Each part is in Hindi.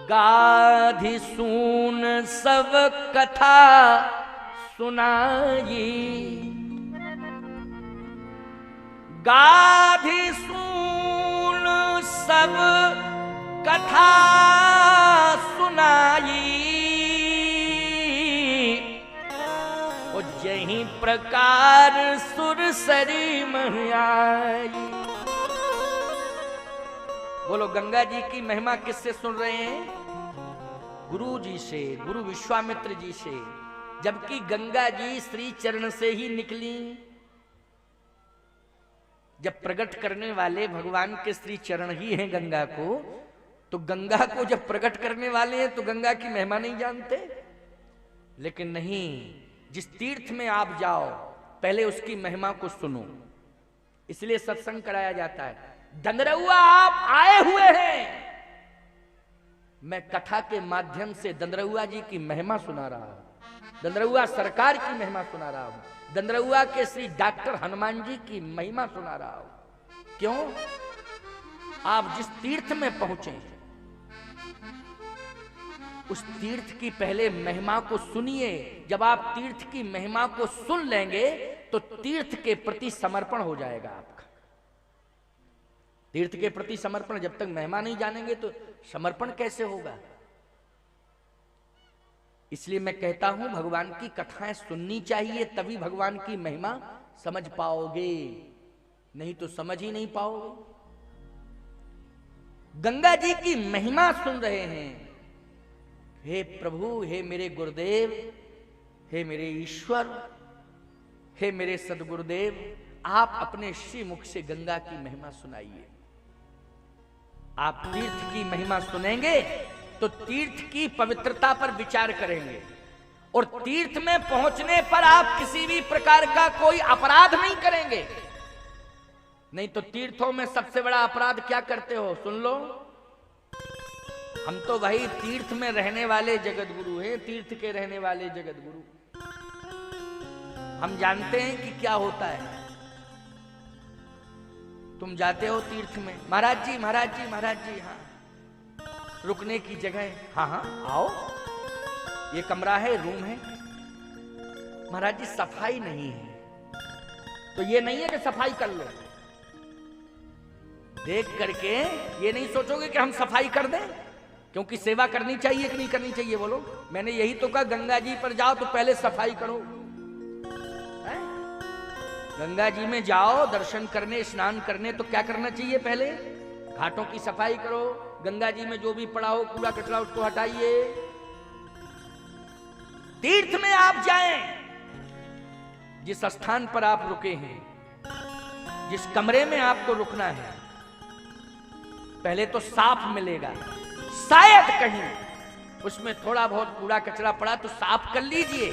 गाधी सून सब कथा सुनाई, गाधी सून सब कथा सुनाई, और जहीं प्रकार सुरसरी महियाई। बोलो, गंगा जी की महिमा किससे सुन रहे हैं? गुरु जी से, गुरु विश्वामित्र जी से। जबकि गंगा जी श्री चरण से ही निकली। जब प्रकट करने वाले भगवान के श्री चरण ही हैं गंगा को, तो गंगा को जब प्रकट करने वाले हैं तो गंगा की महिमा नहीं जानते? लेकिन नहीं, जिस तीर्थ में आप जाओ पहले उसकी महिमा को सुनो। इसलिए सत्संग कराया जाता है। दंदरउआ आप आए हुए हैं, मैं कथा के माध्यम से दंदरउआ जी की महिमा सुना रहा हूं, दंदरउआ सरकार की महिमा सुना रहा हूं, दंदरउआ के श्री डॉक्टर हनुमान जी की महिमा सुना रहा हूं। क्यों? आप जिस तीर्थ में पहुंचे उस तीर्थ की पहले महिमा को सुनिए। जब आप तीर्थ की महिमा को सुन लेंगे तो तीर्थ के प्रति समर्पण हो जाएगा आपका। तीर्थ के प्रति समर्पण, जब तक महिमा नहीं जानेंगे तो समर्पण कैसे होगा? इसलिए मैं कहता हूं भगवान की कथाएं सुननी चाहिए, तभी भगवान की महिमा समझ पाओगे, नहीं तो समझ ही नहीं पाओगे। गंगा जी की महिमा सुन रहे हैं। हे प्रभु, हे मेरे गुरुदेव, हे मेरे ईश्वर, हे मेरे सदगुरुदेव, आप अपने श्री मुख से गंगा की महिमा सुनाइए। आप तीर्थ की महिमा सुनेंगे तो तीर्थ की पवित्रता पर विचार करेंगे, और तीर्थ में पहुंचने पर आप किसी भी प्रकार का कोई अपराध नहीं करेंगे। नहीं तो तीर्थों में सबसे बड़ा अपराध क्या करते हो? सुन लो, हम तो भाई तीर्थ में रहने वाले जगत गुरु हैं, तीर्थ के रहने वाले जगत गुरु। हम जानते हैं कि क्या होता है। तुम जाते हो तीर्थ में, महाराज जी महाराज जी महाराज जी, हाँ रुकने की जगह, हाँ हाँ आओ, ये कमरा है, रूम है। महाराज जी सफाई नहीं है। तो ये नहीं है कि सफाई कर लो। देख करके ये नहीं सोचोगे कि हम सफाई कर दें, क्योंकि सेवा करनी चाहिए कि नहीं करनी चाहिए? बोलो, मैंने यही तो कहा गंगा जी पर जाओ तो पहले सफाई करो। गंगा जी में जाओ दर्शन करने, स्नान करने, तो क्या करना चाहिए? पहले घाटों की सफाई करो, गंगा जी में जो भी पड़ा हो कूड़ा कचरा उसको हटाइए। तीर्थ में आप जाएं, जिस स्थान पर आप रुके हैं, जिस कमरे में आपको रुकना है, पहले तो साफ मिलेगा। शायद कहीं उसमें थोड़ा बहुत कूड़ा कचरा पड़ा तो साफ कर लीजिए।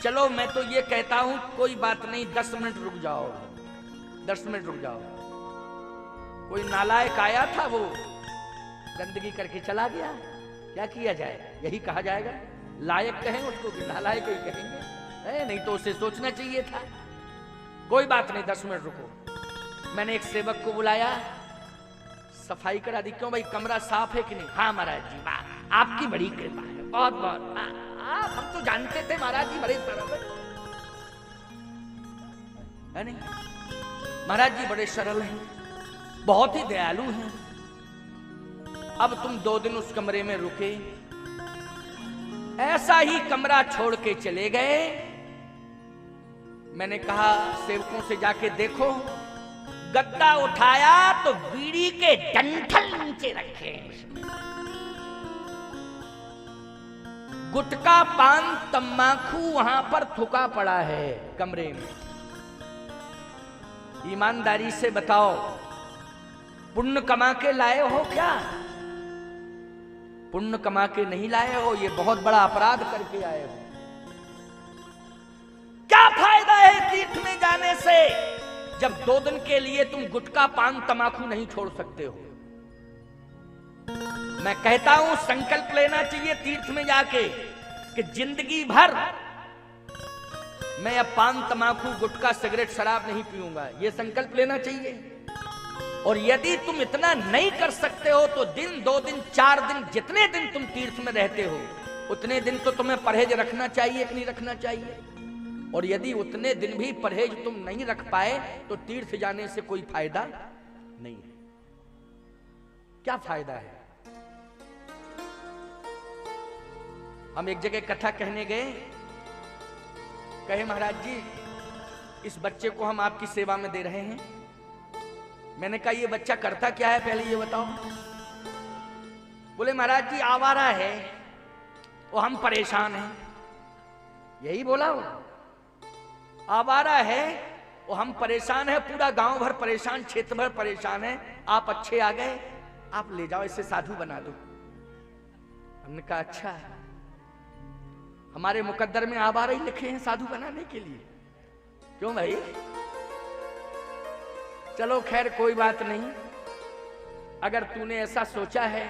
चलो मैं तो ये कहता हूं कोई बात नहीं, 10 मिनट रुक जाओ, 10 मिनट रुक जाओ। कोई नालायक आया था, वो गंदगी करके चला गया, क्या किया जाए? यही कहा जाएगा। लायक कहें उसको कि नालायक ही कहेंगे, नहीं तो उसे सोचना चाहिए था। कोई बात नहीं, 10 मिनट रुको। मैंने एक सेवक को बुलाया, सफाई करा दी। क्यों भाई, कमरा साफ है कि नहीं? हाँ महाराज जी, वाह आपकी बड़ी कृपा है, बहुत बहुत। हम तो जानते थे महाराज जी बड़े सरल है नहीं? महाराज जी बड़े सरल हैं, बहुत ही दयालु हैं। अब तुम 2 दिन उस कमरे में रुके, ऐसा ही कमरा छोड़ के चले गए। मैंने कहा सेवकों से जाके देखो, गद्दा उठाया तो बीड़ी के डंठल नीचे रखे, गुटखा पान तम्बाकू वहां पर थुका पड़ा है कमरे में। ईमानदारी से बताओ, पुण्य कमा के लाए हो क्या? पुण्य कमा के नहीं लाए हो, ये बहुत बड़ा अपराध करके आए हो। क्या फायदा है तीर्थ में जाने से जब 2 दिन के लिए तुम गुटखा पान तम्बाकू नहीं छोड़ सकते हो? मैं कहता हूं संकल्प लेना चाहिए तीर्थ में जाके कि जिंदगी भर मैं अब पान तम्बाकू गुटखा सिगरेट शराब नहीं पीऊंगा, ये संकल्प लेना चाहिए। और यदि तुम इतना नहीं कर सकते हो तो दिन 2 दिन 4 दिन जितने दिन तुम तीर्थ में रहते हो उतने दिन तो तुम्हें परहेज रखना चाहिए कि नहीं रखना चाहिए। और यदि उतने दिन भी परहेज तुम नहीं रख पाए तो तीर्थ जाने से कोई फायदा नहीं है। क्या फायदा है? हम एक जगह कथा कहने गए, कहे महाराज जी इस बच्चे को हम आपकी सेवा में दे रहे हैं। मैंने कहा ये बच्चा करता क्या है पहले ये बताओ। बोले महाराज जी आवारा है वो, हम परेशान हैं। यही बोला वो, आवारा है वो, हम परेशान है, पूरा गांव भर परेशान, क्षेत्र भर परेशान है। आप अच्छे आ गए, आप ले जाओ इसे साधु बना दो। हमने कहा अच्छा, हमारे मुकद्दर में आवारा ही लिखे हैं साधु बनाने के लिए। क्यों भाई? चलो खैर कोई बात नहीं, अगर तूने ऐसा सोचा है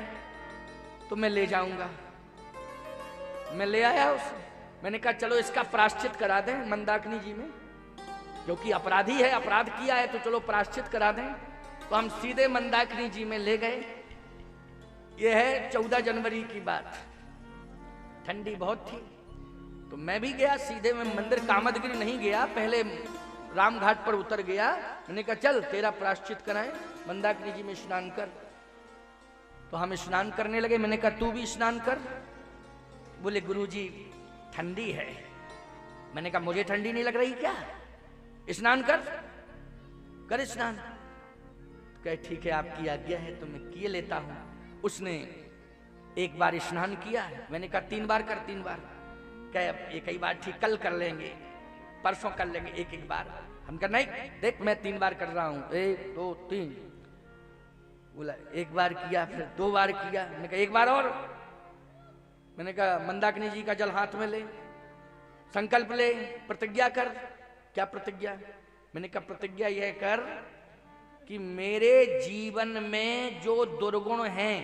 तो मैं ले जाऊंगा। मैं ले आया उसे। मैंने कहा चलो इसका प्रायश्चित करा दें मंदाकिनी जी में, क्योंकि अपराधी है, अपराध किया है तो चलो प्रायश्चित करा दें। तो हम सीधे मंदाकिनी जी में ले गए। यह है 14 जनवरी की बात, ठंडी बहुत थी। तो मैं भी गया सीधे, मैं मंदिर कामदगिरी नहीं गया, पहले रामघाट पर उतर गया। मैंने कहा चल तेरा प्रायश्चित कराएं, मंदाकिनी जी में स्नान कर। तो हम स्नान करने लगे। मैंने कहा तू भी स्नान कर। बोले गुरुजी ठंडी है। मैंने कहा मुझे ठंडी नहीं लग रही क्या, स्नान कर, कर स्नान। कहे ठीक है आपकी आज्ञा है तो मैं किए लेता हूं। उसने एक बार स्नान किया। मैंने कहा 3 बार कर, 3 बार। कहे अब एक ही बार ठीक, कल कर लेंगे, परसों कर लेंगे, एक बार। हम कहा नहीं देख मैं 3 बार कर रहा हूं, 1 2 3। बोला 1 बार किया, फिर 2 बार किया। मैंने कहा 1 बार और। मैंने कहा मंदाकिनी जी का जल हाथ में ले, संकल्प ले, प्रतिज्ञा कर। क्या प्रतिज्ञा? मैंने कहा प्रतिज्ञा यह कर कि मेरे जीवन में जो दुर्गुण हैं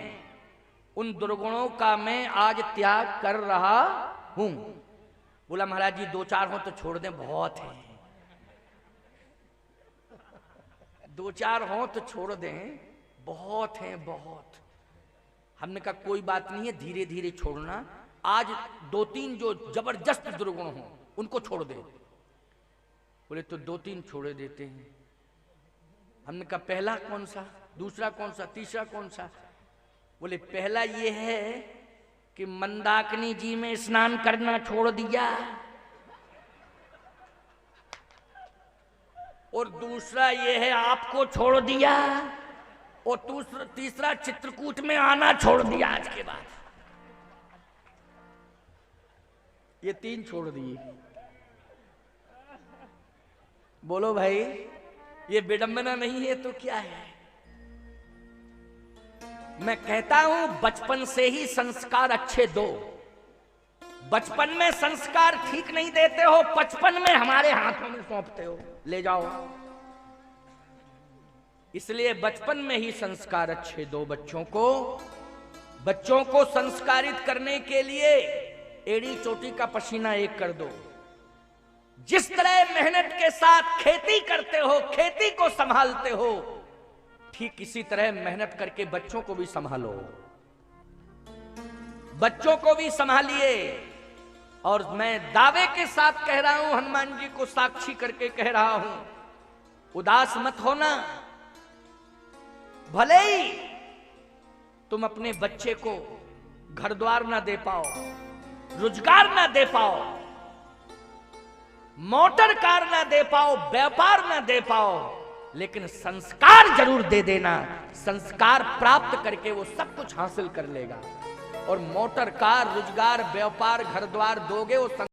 उन दुर्गुणों का मैं आज त्याग कर रहा हूं। बोला महाराज जी 2-4 हो तो छोड़ दें, बहुत है। 2-4 हो तो छोड़ दें, बहुत है, बहुत। हमने कहा कोई बात नहीं है, धीरे धीरे छोड़ना। आज 2-3 जो जबरदस्त दुर्गुण हो उनको छोड़ दे। बोले तो 2-3 छोड़ देते हैं। हमने कहा पहला कौन सा, दूसरा कौन सा, तीसरा कौन सा? बोले पहला ये है कि मंदाकिनी जी में स्नान करना छोड़ दिया, और दूसरा ये है आपको छोड़ दिया, और तीसरा चित्रकूट में आना छोड़ दिया आज के बाद। ये 3 छोड़ दिए। बोलो भाई ये विडंबना नहीं है तो क्या है? मैं कहता हूं बचपन से ही संस्कार अच्छे दो। बचपन में संस्कार ठीक नहीं देते हो, बचपन में हमारे हाथों में सौंपते हो, ले जाओ। इसलिए बचपन में ही संस्कार अच्छे दो बच्चों को। बच्चों को संस्कारित करने के लिए एड़ी चोटी का पसीना एक कर दो। जिस तरह मेहनत के साथ खेती करते हो, खेती को संभालते हो, ठीक इसी तरह मेहनत करके बच्चों को भी संभालो, बच्चों को भी संभालिए। और मैं दावे के साथ कह रहा हूं, हनुमान जी को साक्षी करके कह रहा हूं, उदास मत होना। भले ही तुम अपने बच्चे को घर द्वार ना दे पाओ, रोजगार ना दे पाओ, मोटर कार ना दे पाओ, व्यापार ना दे पाओ, लेकिन संस्कार जरूर दे देना। संस्कार प्राप्त करके वो सब कुछ हासिल कर लेगा। और मोटर कार, रोजगार, व्यापार, घर द्वार दोगे, वो